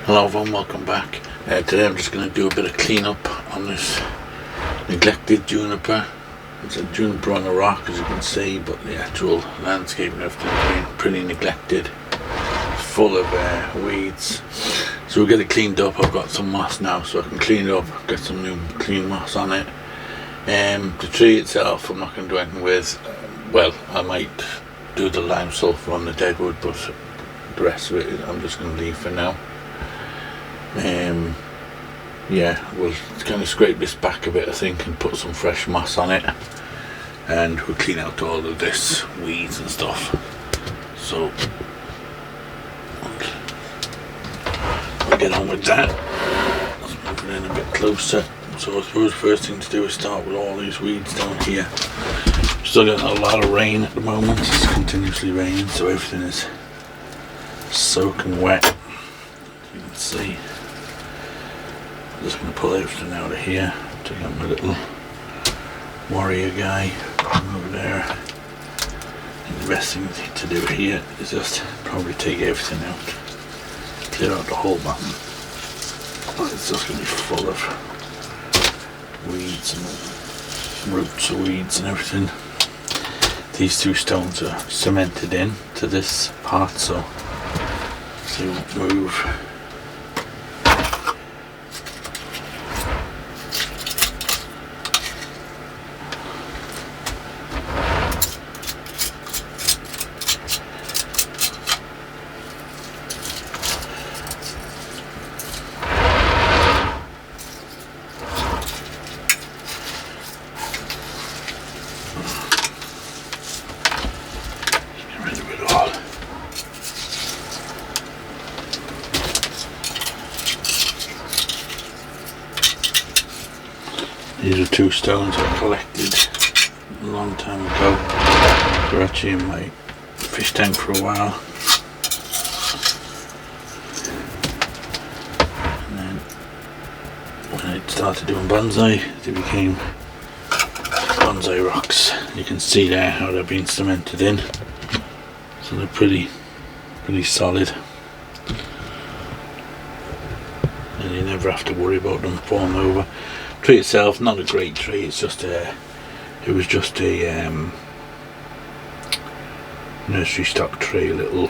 Hello everyone, welcome back. Today I'm just going to do a bit of cleanup on this neglected juniper. It's a juniper on a rock, as you can see, but the actual landscape and everything has been pretty neglected. It's full of weeds. So we'll get it cleaned up. I've got some moss now, so I can clean it up, get some new clean moss on it. The tree itself I'm not going to do anything with. Well, I might do the lime sulphur on the Deadwood, but the rest of it I'm just going to leave for now. Yeah, we'll kind of scrape this back a bit, I think, and put some fresh moss on it, and we'll clean out all of this weeds and stuff. So we'll get on with that. Let's move it in a bit closer. So I suppose the first thing to do is start with all these weeds down here. Still getting a lot of rain at the moment. It's continuously raining, so everything is soaking wet, as you can see. I'm just going to pull everything out of here. Take out my little warrior guy over there. And the best thing to do here is just probably take everything out, clear out the whole bottom. It's just going to be full of weeds and roots of weeds and everything. These two stones are cemented in to this part, so they won't move. These are two stones I collected a long time ago. They're actually in my fish tank for a while. And then when I started doing bonsai, they became bonsai rocks. You can see there how they're being cemented in. So they're pretty solid. And you never have to worry about them falling over. Tree itself, not a great tree. It's just it was just a nursery stock tree, a little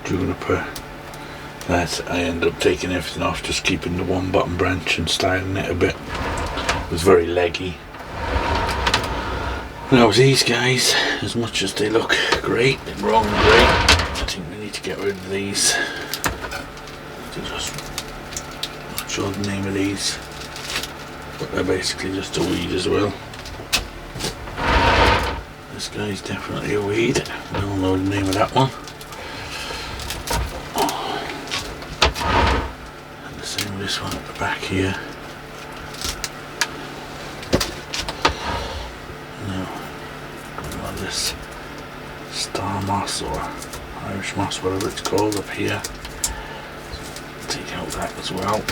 juniper that I ended up taking everything off, just keeping the one bottom branch and styling it a bit. It was very leggy. Now these guys, as much as they look great, they're wrong great. I think we need to get rid of these. Not sure the name of these, but they're basically just a weed as well. This guy's definitely a weed. We all know the name of that one. And the same with this one at the back here. Now, what about this star moss or Irish moss, whatever it's called, up here. Take out that as well.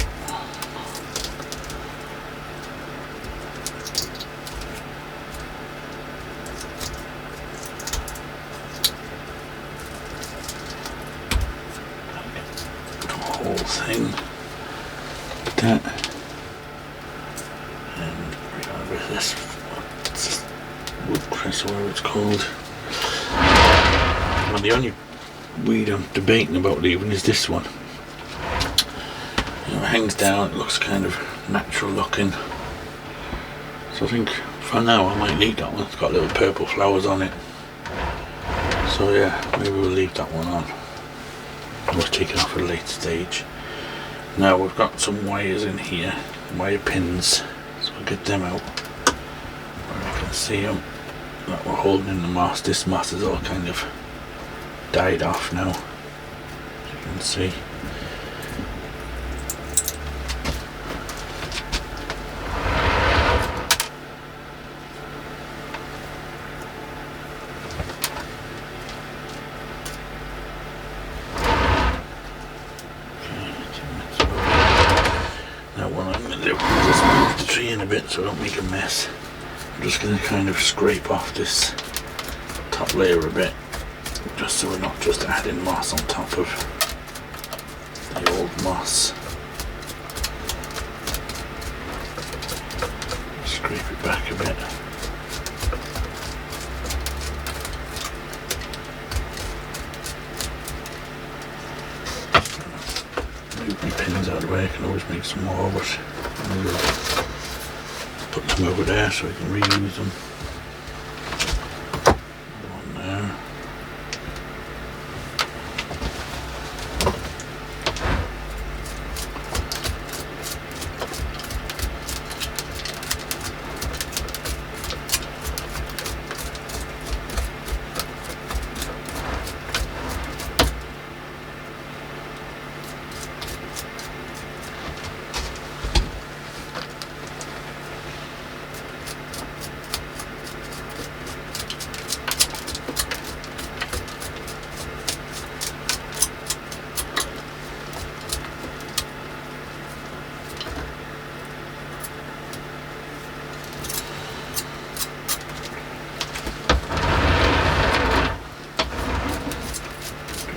Whole thing like that, and remember this woodcress or whatever it's called. Well, the only weed I'm debating about leaving is this one. You know, it hangs down, it looks kind of natural looking, so I think for now I might leave that one. It's got little purple flowers on it, so yeah, maybe we'll leave that one on. We'll take it off at a later stage. Now we've got some wires in here, wire pins, so we'll get them out where you can see them that we're holding in the moss. This moss is all kind of died off now, as you can see. In a bit so I don't make a mess. I'm just going to kind of scrape off this top layer a bit, just so we're not just adding moss on top of the old moss. Scrape it back a bit. Move my pins out of the way, I can always make some more, but I'll put them over there so I can reuse them. One there.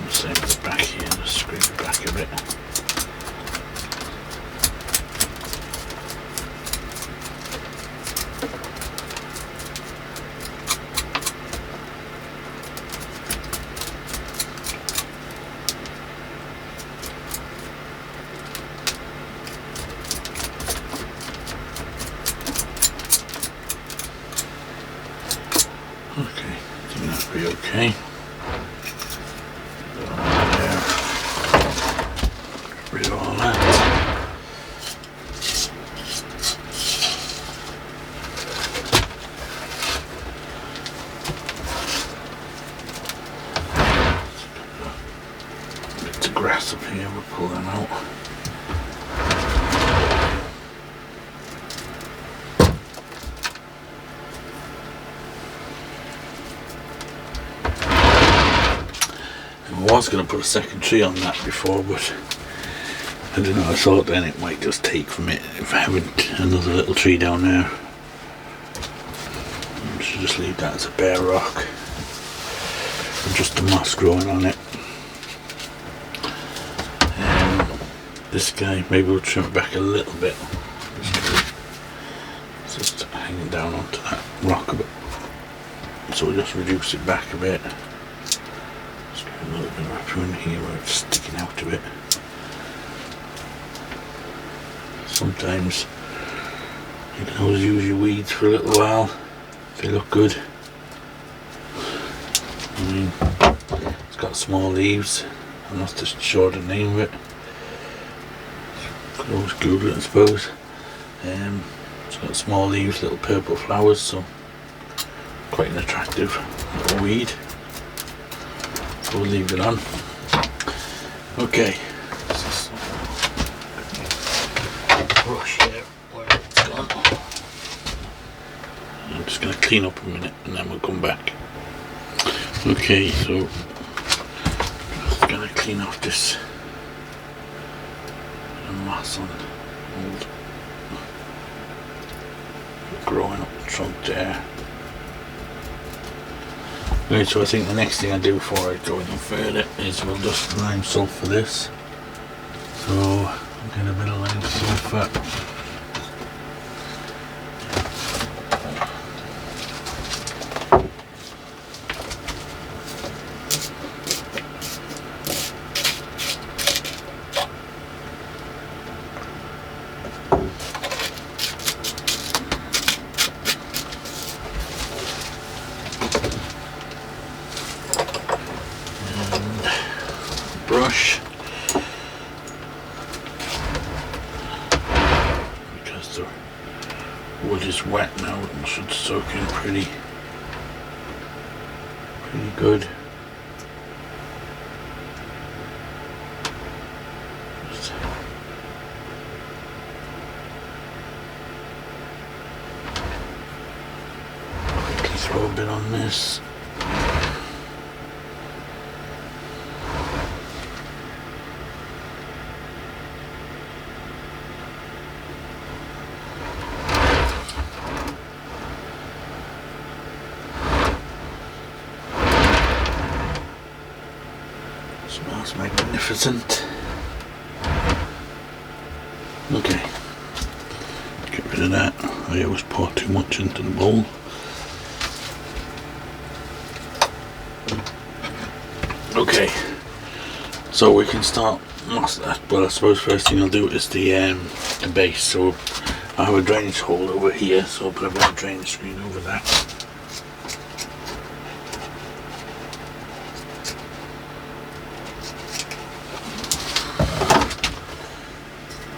Same with the back here, just scrape it back a bit. Okay, I think that'll be okay. Rid of all that. Bits of grass up here, we'll pull them out. I was going to put a second tree on that before, but I don't know, I thought then it might just take from it if I haven't another little tree down there. I should just leave that as a bare rock and just the moss growing on it. This guy, maybe we'll trim it back a little bit. It's just hanging down onto that rock a bit. So we'll just reduce it back a bit. Just get a little bit of a prune here where it's sticking out a bit. Sometimes you can always use your weeds for a little while if they look good. I mean, it's got small leaves. I'm not just sure the name of it. Could always Google it, I suppose. It's got small leaves, little purple flowers, so quite an attractive little weed. So we'll leave it on. Okay. Brush here where it's gone. I'm just going to clean up a minute and then we'll come back. Okay, so just going to clean off this moss on old growing up the trunk there. Okay, so I think the next thing I do before I go any further is we'll just lime sulphur this. So I'll get a bit of lime sulphur. Brush, because the wood is wet now and should soak in pretty good. Just quickly throw a bit on this. Smells magnificent. Okay, get rid of that. I always pour too much into the bowl. Okay, so we can start. Well, I suppose first thing I'll do is the base. So I have a drainage hole over here, so I'll put a bit of drainage screen over that.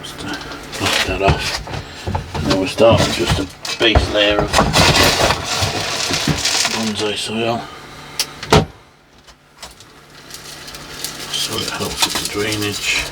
Just knock that off. And then we'll start with just a base layer of bonsai soil. So it helps with the drainage.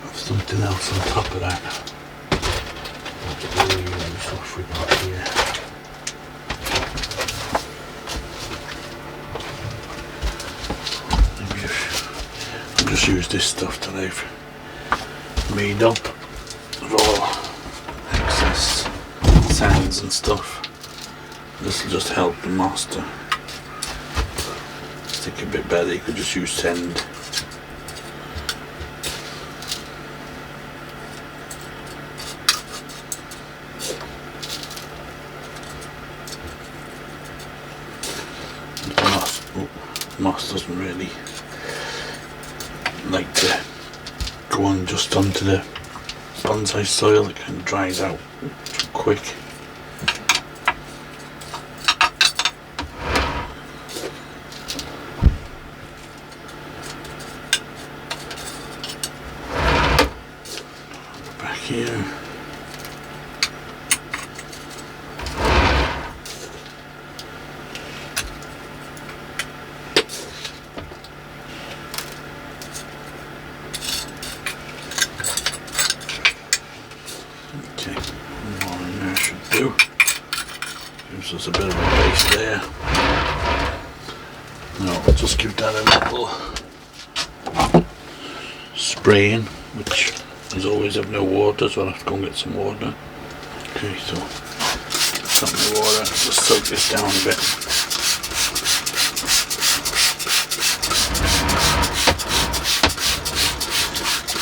Of something else on top of that. What we got here? I'll just use this stuff that I've made up of all excess sands and stuff. This will just help the moss to stick a bit better. You could just use sand. Moss doesn't really like to go on just onto the bonsai soil. It kind of dries out quick. Back here. Gives us a bit of a base there. Now I'll just give that a little spraying, which as always have no water, so I'll have to go and get some water. Okay, so some of the water, just soak this down a bit.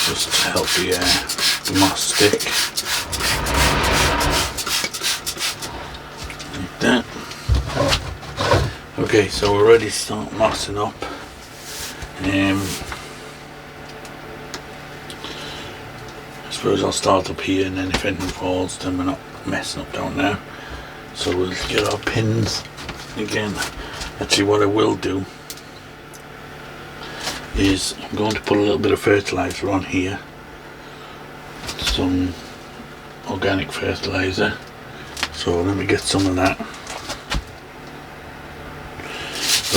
Just to help the moss stick. That. Okay, so we're ready to start mossing up. I suppose I'll start up here, and then if anything falls, then we're not messing up down there. So we'll get our pins again. Actually, what I will do is I'm going to put a little bit of fertilizer on here, some organic fertilizer. So let me get some of that.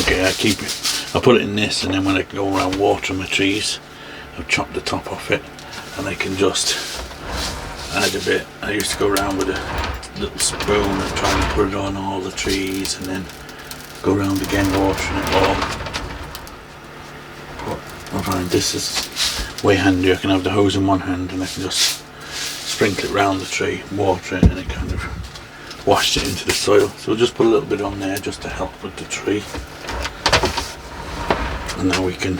Okay, I put it in this, and then when I go around watering my trees, I've chopped the top off it, and I can just add a bit. I used to go around with a little spoon and try and put it on all the trees, and then go around again watering it all. But I find this is way handier. I can have the hose in one hand, and I can just sprinkle it around the tree, water it, and it kind of washed it into the soil. So we'll just put a little bit on there just to help with the tree. And now we can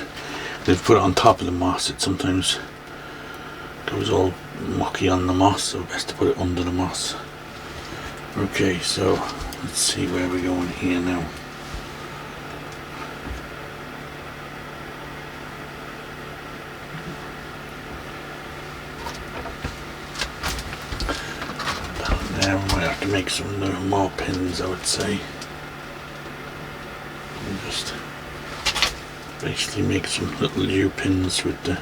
put it on top of the moss. It sometimes goes all mucky on the moss, so best to put it under the moss. Okay, so let's see where we're going here now. There, we might have to make some more pins, I would say. And just basically make some little U-pins with the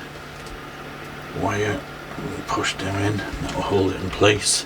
wire and push them in. That will hold it in place.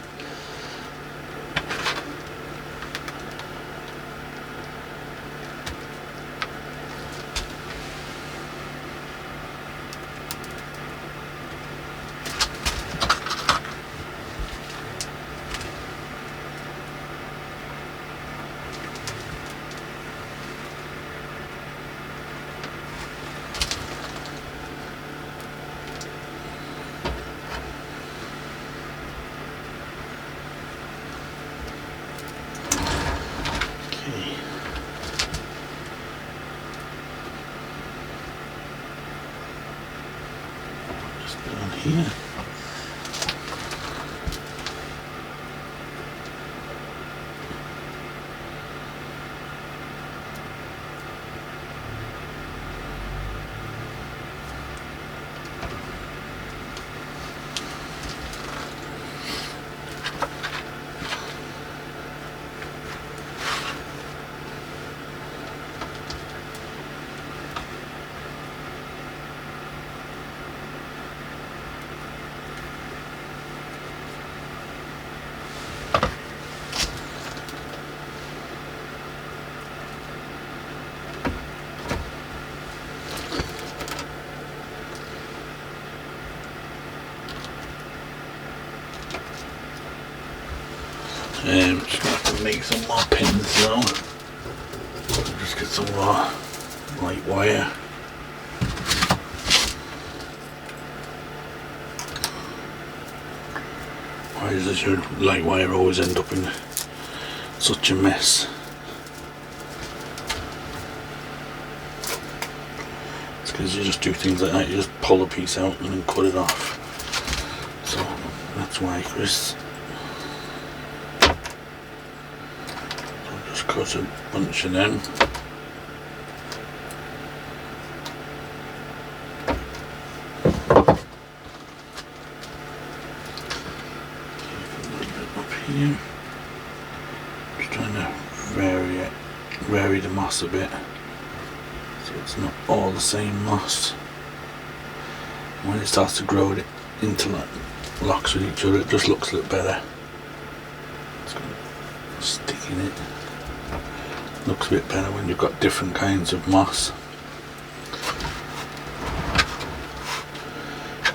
here. Just gonna have to make some more pins now. Just get some more light wire. Why does your light wire always end up in such a mess? It's because you just do things like that, you just pull a piece out and then cut it off. So that's why, Chris. Just cut a bunch of them. Here. Just trying to vary the moss a bit, so it's not all the same moss. When it starts to grow it into like locks with each other, it just looks a little better. It's going to stick in it. Looks a bit better when you've got different kinds of moss.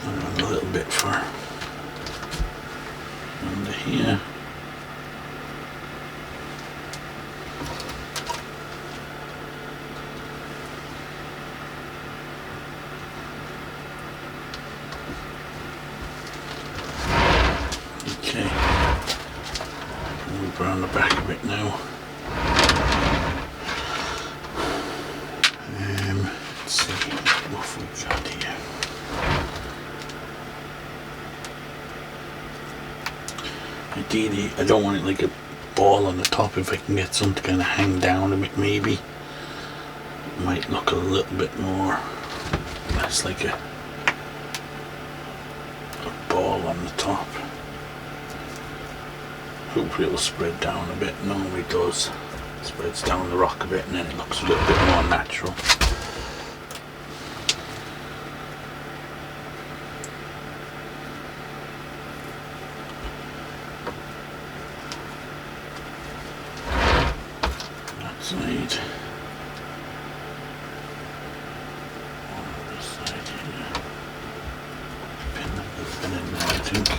And a little bit for under here. Okay, move around the back a bit now. Let's see what we've got here. Ideally, I don't want it like a ball on the top. If I can get some to kind of hang down a bit, maybe it might look a little bit more less like a ball on the top. Hopefully it will spread down a bit. Normally it does. It spreads down the rock a bit and then it looks a little bit more natural. That side. Other side here. Pin in there, I think.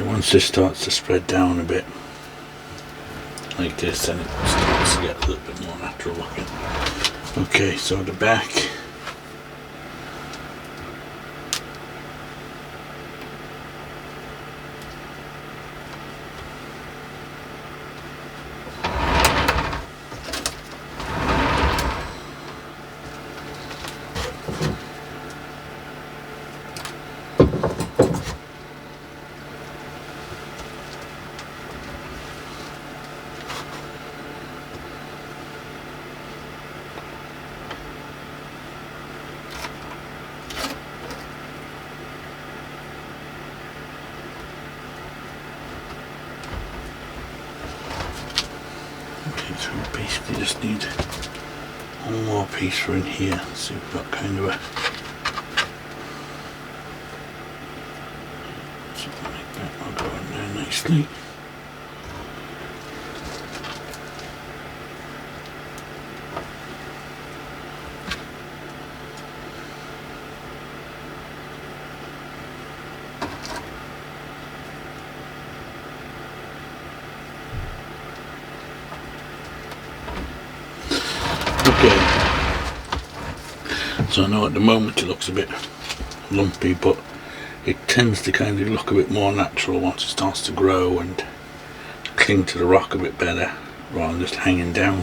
Once this starts to spread down a bit like this, then it starts to get a little bit more natural looking. Okay, so the back. Okay, so we basically just need one more piece for in here. So we've got kind of a something like that. I'll go in there nicely. Okay, so I know at the moment it looks a bit lumpy, but it tends to kind of look a bit more natural once it starts to grow and cling to the rock a bit better rather than just hanging down.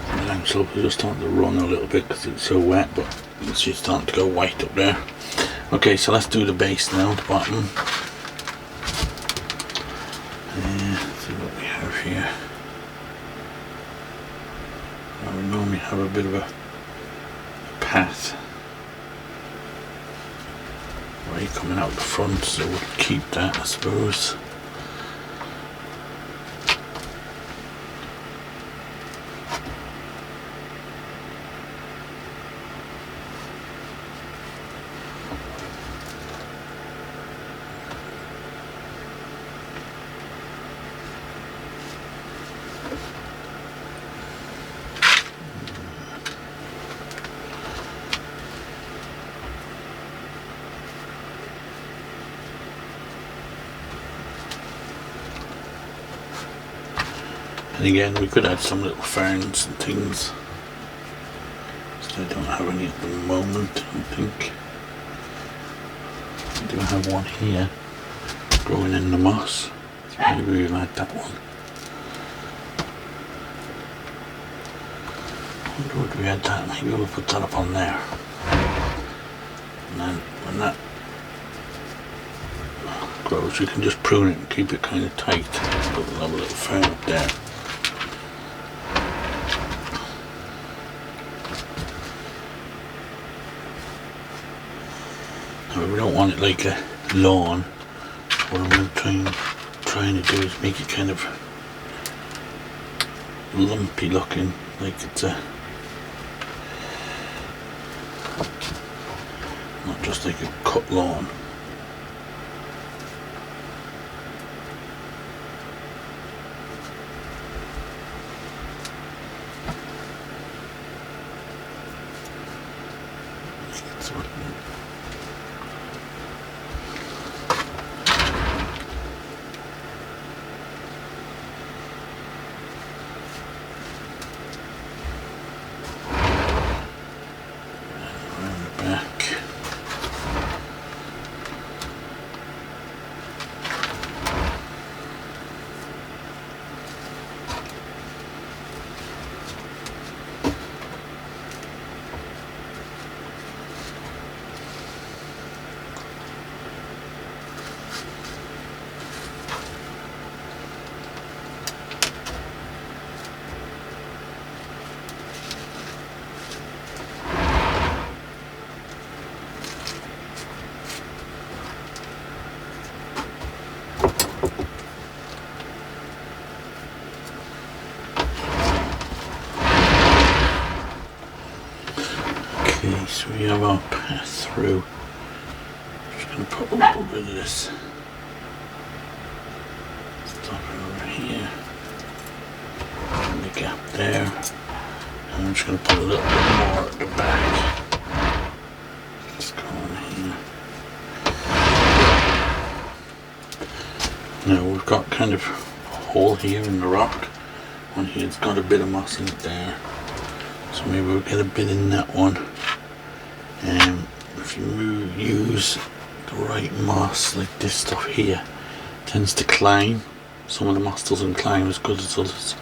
The lamp slope is just starting to run a little bit because it's so wet, but she's starting to go white up there. Okay, so let's do the base now, the bottom. Let's see what we have here. Now we normally have a bit of a path right coming out the front, so we'll keep that, I suppose. And again, we could add some little ferns and things. So I don't have any at the moment, I don't think. I do have one here growing in the moss, so maybe we'll add that one. I wonder would we add that? Maybe we'll put that up on there. And then when that grows, we can just prune it and keep it kind of tight. So we'll have a little fern up there. We don't want it like a lawn. What I'm trying to do is make it kind of lumpy looking, like it's a not just like a cut lawn. So we have our path through. Just going to put a little bit of this stuff over here, and the gap there, and I'm just going to put a little bit more at the back. Just go on here. Now we've got kind of a hole here in the rock. One here, it's got a bit of moss in it there, so maybe we'll get a bit in that one. If you use the right moss, like this stuff here, tends to climb. Some of the moss doesn't climb as good as others,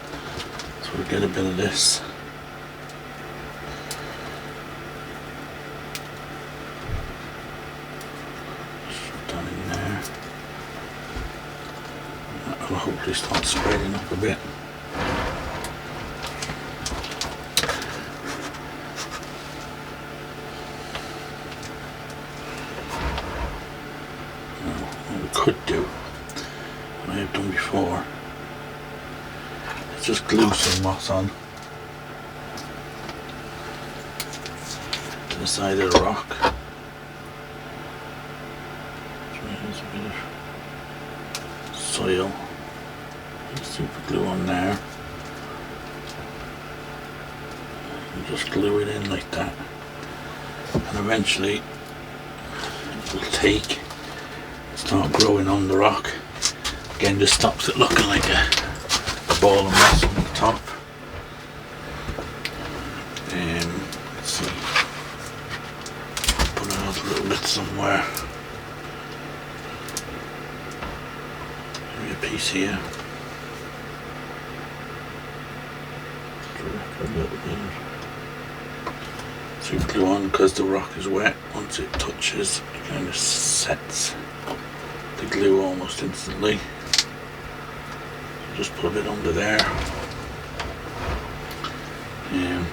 so we'll get a bit of this. Shove that in there. That will hopefully start spreading up a bit. Could do what I have done before. Let's just glue some moss on to the side of the rock. So here's a bit of soil. Super glue on there. And just glue it in like that. And eventually it will take, start growing on the rock. Again, just stops it looking like a ball of moss on the top. Let's see, put another little bit somewhere. piece here. Super glue on because the rock is wet. Once it touches, it kind of sets the glue almost instantly. Just put a bit under there.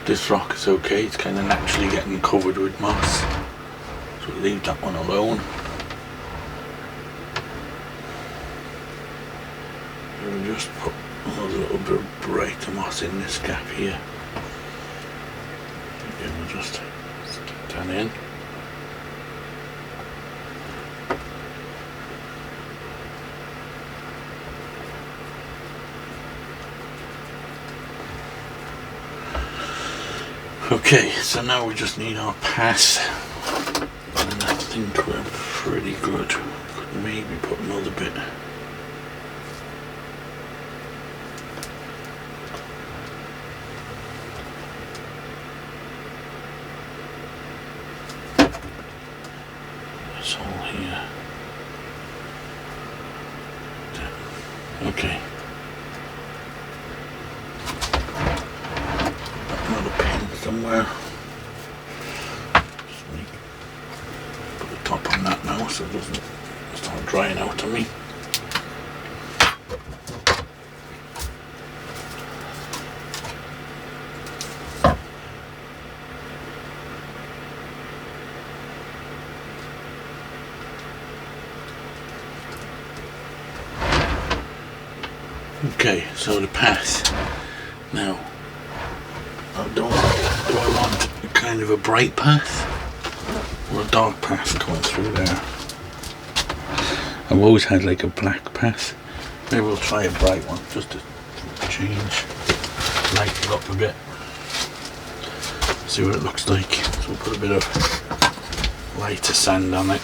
This rock is okay, it's kind of naturally getting covered with moss, so we'll leave that one alone. We'll just put a little bit of brighter moss in this gap here. Again, we'll just stick that in. Okay, so now we just need our pass, and I think we're pretty good. Could maybe put another bit. That's all here. Okay. Somewhere. Just put the top on that now so it doesn't start drying out on me. Okay, so the path now. Do I want kind of a bright path or a dark path going through there? I've always had like a black path. Maybe we'll try a bright one just to change, lighten it up a bit, see what it looks like. So we'll put a bit of lighter sand on it.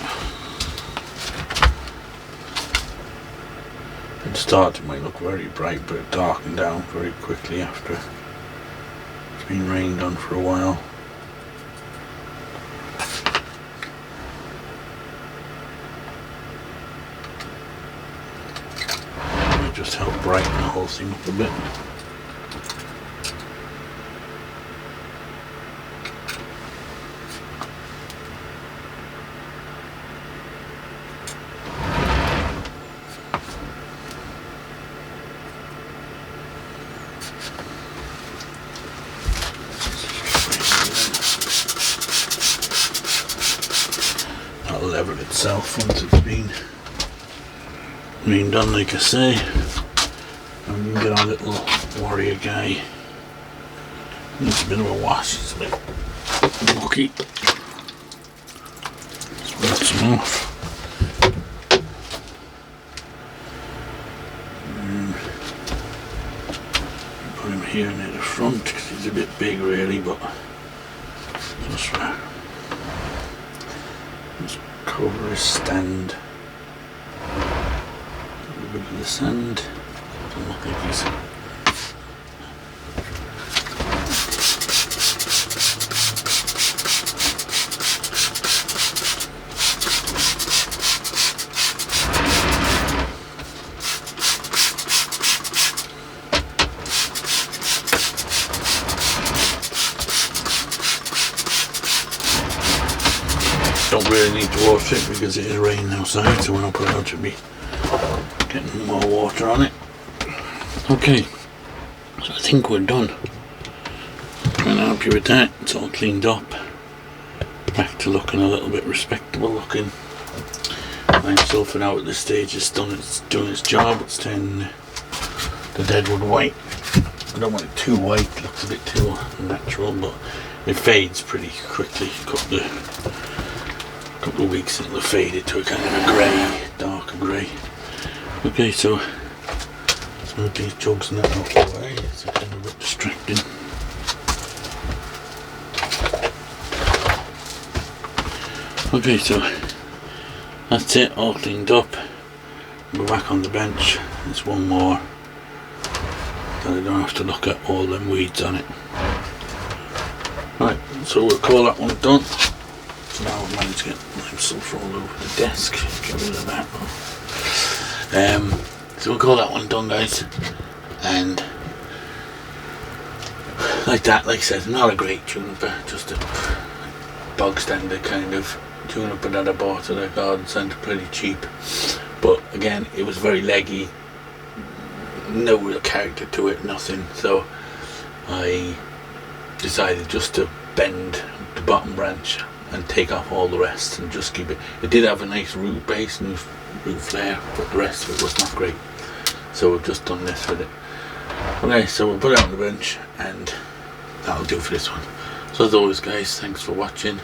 At the start it might look very bright, but it darkened down very quickly after been rained on for a while. It just help brighten the whole thing up a bit. Level itself once it's been done, like I say, and we can get our little warrior guy. Needs a bit of a wash, it's a bit mucky. Let's rinse some off. Put him here near the front because he's a bit big really, but just cover his stand. A little bit of the sand. Doesn't look like he's. Don't really need to water it because it is raining outside, so we're not allowed to be getting more water on it. Okay, so I think we're done. Trying to help you with that. It's all cleaned up. Back to looking a little bit respectable looking. Lime sulphur now at this stage is done. It's doing its job. It's turning the Deadwood white. I don't want it too white. It looks a bit too natural, but it fades pretty quickly. Couple of weeks it'll have faded to a kind of a grey, darker grey. Okay, so let's move these jugs and that out of the way. It's kind of a bit distracting. Okay, so that's it, all cleaned up. Go back on the bench. There's one more that I don't have to look at all them weeds on it. Right, so we'll call that one done. So now I've managed to get lime sulphur all over the desk. Get rid of that. So we'll call that one done, guys. And like that, like I said, not a great juniper, just a bog standard kind of juniper that I bought at a garden centre, pretty cheap. But again, it was very leggy, no real character to it, nothing. So I decided just to bend the bottom branch and take off all the rest and just keep it. It did have a nice root base and root flare, but the rest of it was not great. So we've just done this with it. Okay, so we'll put it on the bench and that'll do for this one. So as always, guys, thanks for watching.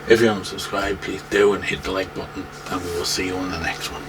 If you haven't subscribed, please do, and hit the like button, and we will see you on the next one.